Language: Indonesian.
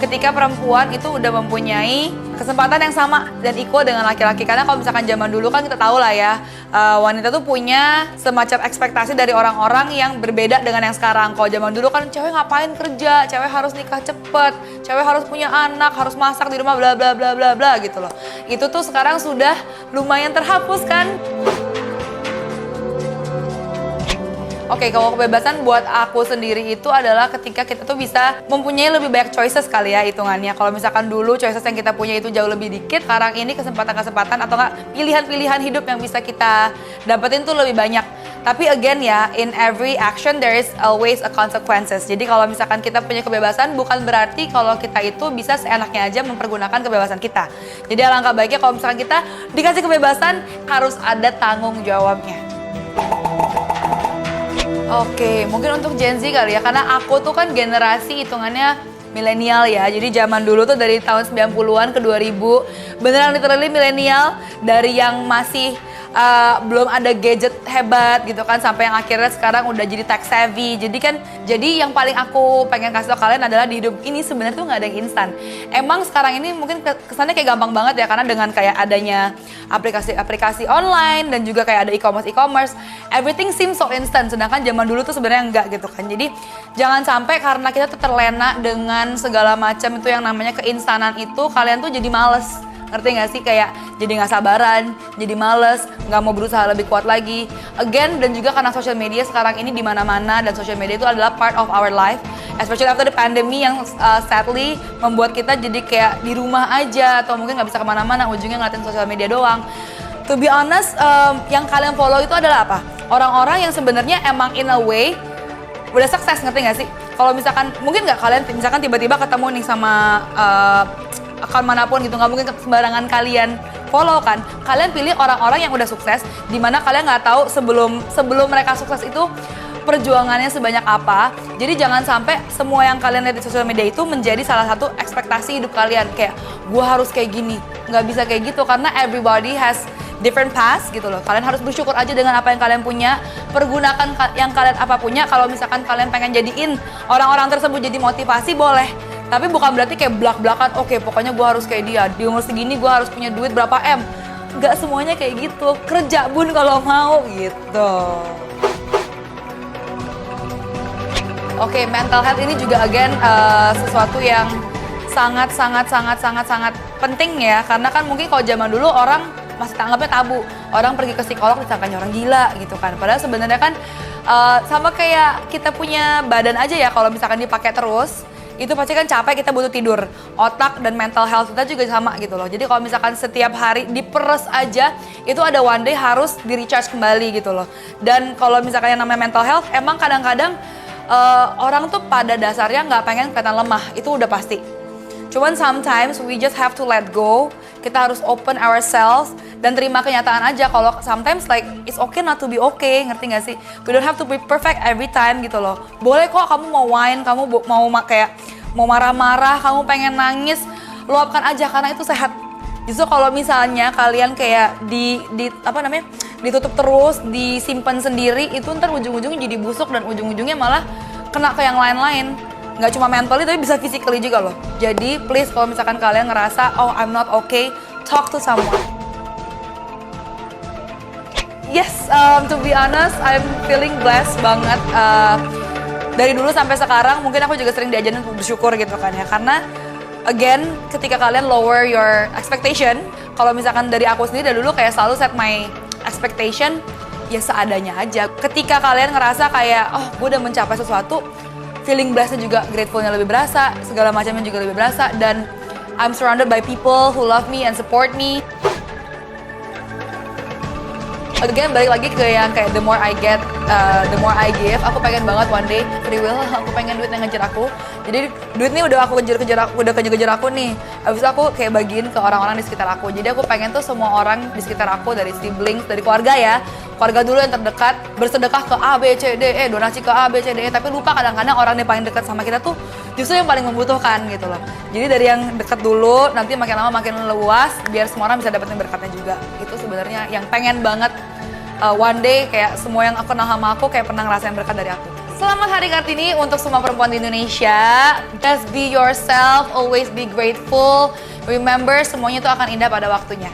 ketika perempuan itu udah mempunyai kesempatan yang sama dan equal dengan laki-laki. Karena kalau misalkan zaman dulu kan kita tahu lah ya, wanita tuh punya semacam ekspektasi dari orang-orang yang berbeda dengan yang sekarang. Kalau zaman dulu kan cewek ngapain kerja, cewek harus nikah cepet, cewek harus punya anak, harus masak di rumah, bla bla bla bla bla gitu loh. Itu tuh sekarang sudah lumayan terhapus kan. Oke, kalau kebebasan buat aku sendiri itu adalah ketika kita tuh bisa mempunyai lebih banyak choices kali ya hitungannya. Kalau misalkan dulu choices yang kita punya itu jauh lebih dikit, sekarang ini kesempatan-kesempatan atau enggak pilihan-pilihan hidup yang bisa kita dapetin tuh lebih banyak. Tapi again ya, in every action there is always a consequences. Jadi kalau misalkan kita punya kebebasan bukan berarti kalau kita itu bisa seenaknya aja mempergunakan kebebasan kita. Jadi alangkah baiknya kalau misalkan kita dikasih kebebasan harus ada tanggung jawabnya. Oke, mungkin untuk Gen Z kali ya, karena aku tuh kan generasi hitungannya milenial ya. Jadi zaman dulu tuh dari tahun 90-an ke 2000, beneran literally milenial, dari yang masih belum ada gadget hebat gitu kan, sampai yang akhirnya sekarang udah jadi tech savvy. Jadi yang paling aku pengen kasih tau kalian adalah di hidup ini sebenarnya tuh nggak ada yang instan. Emang sekarang ini mungkin kesannya kayak gampang banget ya, karena dengan kayak adanya aplikasi online dan juga kayak ada e-commerce, everything seems so instant. Sedangkan zaman dulu tuh sebenarnya enggak gitu kan. Jadi jangan sampai karena kita tuh terlena dengan segala macam itu yang namanya keinstanan itu, kalian tuh jadi males. Ngerti gak sih? Kayak jadi gak sabaran, jadi males, gak mau berusaha lebih kuat lagi. Again, dan juga karena social media sekarang ini di mana-mana, dan social media itu adalah part of our life. Especially after the pandemic yang sadly membuat kita jadi kayak di rumah aja, atau mungkin gak bisa kemana-mana, ujungnya ngeliatin social media doang. To be honest, yang kalian follow itu adalah apa? Orang-orang yang sebenarnya emang in a way udah sukses, ngerti gak sih? Kalau misalkan, mungkin gak kalian misalkan tiba-tiba ketemu nih sama akun manapun gitu, nggak mungkin sembarangan kalian follow kan. Kalian pilih orang-orang yang udah sukses, dimana kalian nggak tahu sebelum mereka sukses itu perjuangannya sebanyak apa. Jadi jangan sampai semua yang kalian lihat di sosial media itu menjadi salah satu ekspektasi hidup kalian. Kayak, gue harus kayak gini. Nggak bisa kayak gitu, karena everybody has different paths gitu loh. Kalian harus bersyukur aja dengan apa yang kalian punya. Pergunakan yang kalian apa punya. Kalau misalkan kalian pengen jadiin orang-orang tersebut jadi motivasi, boleh. Tapi bukan berarti kayak belak-belakan, oke, pokoknya gue harus kayak dia. Di umur segini gue harus punya duit berapa M. Nggak semuanya kayak gitu. Kerja bun kalau mau gitu. Oke, mental health ini juga again sesuatu yang sangat penting ya. Karena kan mungkin kalau zaman dulu orang masih anggapnya tabu. Orang pergi ke psikolog disangkanya orang gila gitu kan. Padahal sebenarnya kan sama kayak kita punya badan aja ya, kalau misalkan dipakai terus itu pasti kan capek, kita butuh tidur. Otak dan mental health kita juga sama gitu loh. Jadi kalau misalkan setiap hari diperes aja, itu ada one day harus di-recharge kembali gitu loh. Dan kalau misalkan yang namanya mental health, emang kadang-kadang orang tuh pada dasarnya nggak pengen kelihatan lemah, itu udah pasti. Cuman sometimes we just have to let go. Kita harus open ourselves dan terima kenyataan aja kalau sometimes like it's okay not to be okay, ngerti gak sih? We don't have to be perfect every time gitu loh. Boleh kok kamu mau whine, kamu mau kayak mau marah-marah, kamu pengen nangis, luapkan aja karena itu sehat. Justru kalau misalnya kalian kayak ditutup terus, disimpan sendiri, itu ntar ujung-ujungnya jadi busuk dan ujung-ujungnya malah kena ke yang lain-lain. Nggak cuma mentally tapi bisa physically juga loh. Jadi please kalau misalkan kalian ngerasa oh I'm not okay, talk to someone. Yes, to be honest I'm feeling blessed banget. Dari dulu sampai sekarang mungkin aku juga sering diajarin untuk bersyukur gitu kan ya. Karena again ketika kalian lower your expectation, kalau misalkan dari aku sendiri dari dulu kayak selalu set my expectation ya seadanya aja. Ketika kalian ngerasa kayak oh gue udah mencapai sesuatu, feeling blessed juga, gratefulnya lebih berasa, segala macamnya juga lebih berasa, dan I'm surrounded by people who love me and support me. Again, balik lagi ke yang kayak the more I get, the more I give. Aku pengen banget one day free will, aku pengen duit yang ngejar aku. Jadi duit nih udah kejar aku nih. Habis itu aku kayak bagiin ke orang-orang di sekitar aku. Jadi aku pengen tuh semua orang di sekitar aku, dari siblings, dari keluarga ya. Keluarga dulu yang terdekat, bersedekah ke A, B, C, D, E, donasi ke A, B, C, D, E. Tapi lupa kadang-kadang orang yang paling dekat sama kita tuh justru yang paling membutuhkan gitu loh. Jadi dari yang dekat dulu, nanti makin lama makin luas, biar semua orang bisa dapetin berkatnya juga. Itu sebenarnya yang pengen banget one day kayak semua yang aku kenal sama aku kayak pernah ngerasain berkat dari aku. Selamat Hari Kartini untuk semua perempuan di Indonesia. Just be yourself, always be grateful. Remember, semuanya itu akan indah pada waktunya.